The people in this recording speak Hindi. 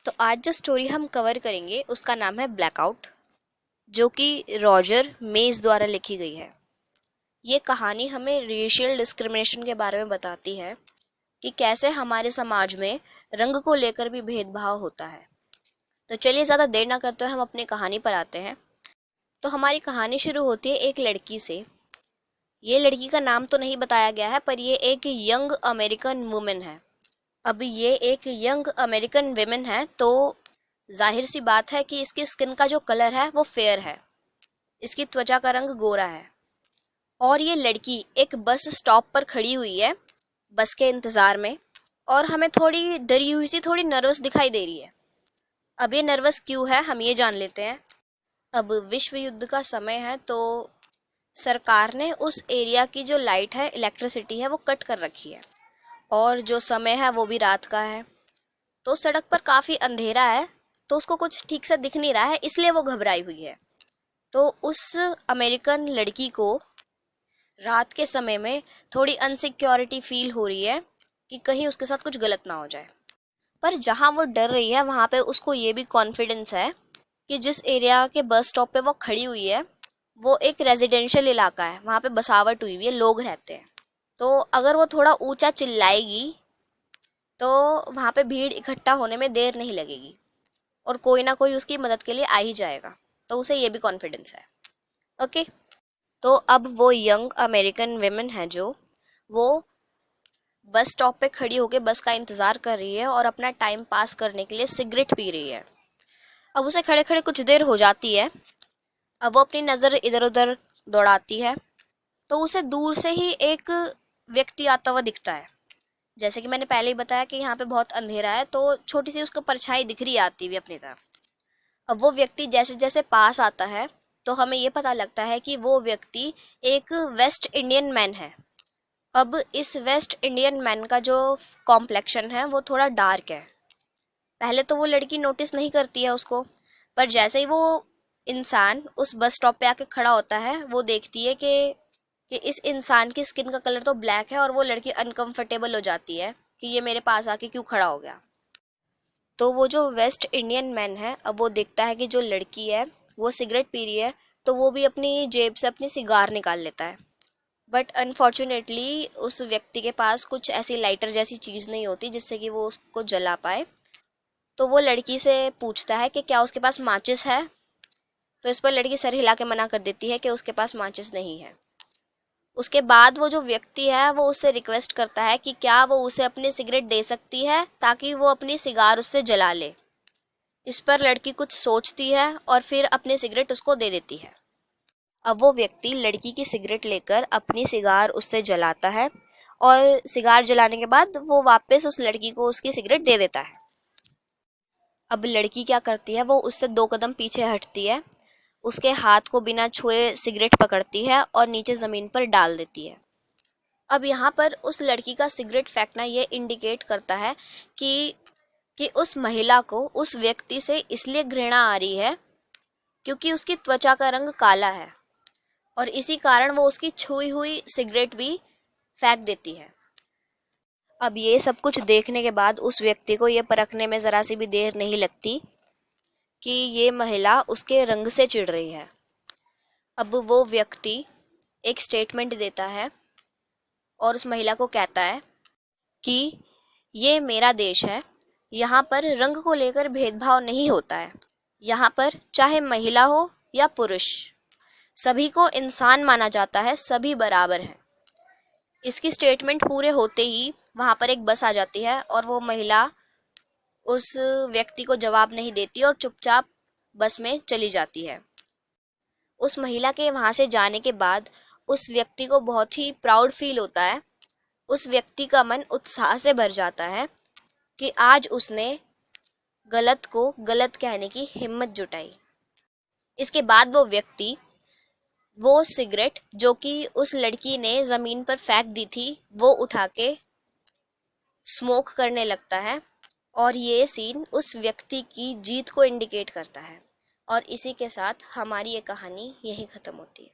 तो आज जो स्टोरी हम कवर करेंगे उसका नाम है ब्लैकआउट, जो कि रॉजर मेज द्वारा लिखी गई है। ये कहानी हमें रेशियल डिस्क्रिमिनेशन के बारे में बताती है कि कैसे हमारे समाज में रंग को लेकर भी भेदभाव होता है। तो चलिए ज़्यादा देर ना करते हुए हम अपनी कहानी पर आते हैं। तो हमारी कहानी शुरू होती है एक लड़की से। ये लड़की का नाम तो नहीं बताया गया है, पर ये एक यंग अमेरिकन वुमेन है। अब ये एक यंग अमेरिकन विमेन है, तो जाहिर सी बात है कि इसकी स्किन का जो कलर है वो फेयर है, इसकी त्वचा का रंग गोरा है। और ये लड़की एक बस स्टॉप पर खड़ी हुई है बस के इंतज़ार में, और हमें थोड़ी डरी हुई सी, थोड़ी नर्वस दिखाई दे रही है। अब ये नर्वस क्यों है हम ये जान लेते हैं। अब विश्व युद्ध का समय है, तो सरकार ने उस एरिया की जो लाइट है, इलेक्ट्रिसिटी है, वो कट कर रखी है, और जो समय है वो भी रात का है। तो सड़क पर काफ़ी अंधेरा है, तो उसको कुछ ठीक से दिख नहीं रहा है, इसलिए वो घबराई हुई है। तो उस अमेरिकन लड़की को रात के समय में थोड़ी अनसिक्योरिटी फील हो रही है कि कहीं उसके साथ कुछ गलत ना हो जाए। पर जहाँ वो डर रही है वहाँ पे उसको ये भी कॉन्फिडेंस है कि जिस एरिया के बस स्टॉप पे वो खड़ी हुई है वो एक रेजिडेंशियल इलाका है, वहाँ पे बसावट हुई हुई है, लोग रहते हैं। तो अगर वो थोड़ा ऊंचा चिल्लाएगी तो वहाँ पे भीड़ इकट्ठा होने में देर नहीं लगेगी, और कोई ना कोई उसकी मदद के लिए आ ही जाएगा। तो उसे ये भी कॉन्फिडेंस है। ओके, तो अब वो यंग अमेरिकन वेमेन है जो वो बस स्टॉप पे खड़ी होकर बस का इंतज़ार कर रही है और अपना टाइम पास करने के लिए सिगरेट पी रही है। अब उसे खड़े खड़े कुछ देर हो जाती है। अब वो अपनी नज़र इधर उधर दौड़ाती है, तो उसे दूर से ही एक व्यक्ति आता हुआ दिखता है। जैसे कि मैंने पहले ही बताया कि यहाँ पे बहुत अंधेरा है, तो छोटी सी उसको परछाई दिख रही है आती हुई अपनी तरफ। अब वो व्यक्ति जैसे जैसे पास आता है तो हमें ये पता लगता है कि वो व्यक्ति एक वेस्ट इंडियन मैन है। अब इस वेस्ट इंडियन मैन का जो कॉम्प्लेक्शन है वो थोड़ा डार्क है। पहले तो वो लड़की नोटिस नहीं करती है उसको, पर जैसे ही वो इंसान उस बस स्टॉप पे आके खड़ा होता है वो देखती है कि इस इंसान की स्किन का कलर तो ब्लैक है, और वो लड़की अनकंफर्टेबल हो जाती है कि ये मेरे पास आके क्यों खड़ा हो गया। तो वो जो वेस्ट इंडियन मैन है, अब वो देखता है कि जो लड़की है वो सिगरेट पी रही है, तो वो भी अपनी जेब से अपनी सिगार निकाल लेता है। बट अनफॉर्चुनेटली उस व्यक्ति के पास कुछ ऐसी लाइटर जैसी चीज़ नहीं होती जिससे कि वो उसको जला पाए। तो वो लड़की से पूछता है कि क्या उसके पास माचिस है। तो इस पर लड़की सर हिला के मना कर देती है कि उसके पास माचिस नहीं है। उसके बाद वो जो व्यक्ति है वो उससे रिक्वेस्ट करता है कि क्या वो उसे अपनी सिगरेट दे सकती है ताकि वो अपनी सिगार उससे जला ले। इस पर लड़की कुछ सोचती है और फिर अपनी सिगरेट उसको दे देती है। अब वो व्यक्ति लड़की की सिगरेट लेकर अपनी सिगार उससे जलाता है, और सिगार जलाने के बाद वो वापस उस लड़की को उसकी सिगरेट दे देता है। अब लड़की क्या करती है, वो उससे 2 कदम पीछे हटती है, उसके हाथ को बिना छुए सिगरेट पकड़ती है और नीचे ज़मीन पर डाल देती है। अब यहाँ पर उस लड़की का सिगरेट फेंकना ये इंडिकेट करता है कि उस महिला को उस व्यक्ति से इसलिए घृणा आ रही है क्योंकि उसकी त्वचा का रंग काला है, और इसी कारण वो उसकी छुई हुई सिगरेट भी फेंक देती है। अब ये सब कुछ देखने के बाद उस व्यक्ति को ये परखने में ज़रा सी भी देर नहीं लगती कि ये महिला उसके रंग से चिढ़ रही है। अब वो व्यक्ति एक स्टेटमेंट देता है और उस महिला को कहता है कि ये मेरा देश है, यहाँ पर रंग को लेकर भेदभाव नहीं होता है। यहाँ पर चाहे महिला हो या पुरुष, सभी को इंसान माना जाता है, सभी बराबर हैं। इसकी स्टेटमेंट पूरे होते ही वहाँ पर एक बस आ जाती है, और वो महिला उस व्यक्ति को जवाब नहीं देती और चुपचाप बस में चली जाती है। उस महिला के वहाँ से जाने के बाद उस व्यक्ति को बहुत ही प्राउड फील होता है। उस व्यक्ति का मन उत्साह से भर जाता है कि आज उसने गलत को गलत कहने की हिम्मत जुटाई। इसके बाद वो व्यक्ति वो सिगरेट जो कि उस लड़की ने ज़मीन पर फेंक दी थी वो उठा के स्मोक करने लगता है, और ये सीन उस व्यक्ति की जीत को इंडिकेट करता है। और इसी के साथ हमारी ये कहानी यहीं ख़त्म होती है।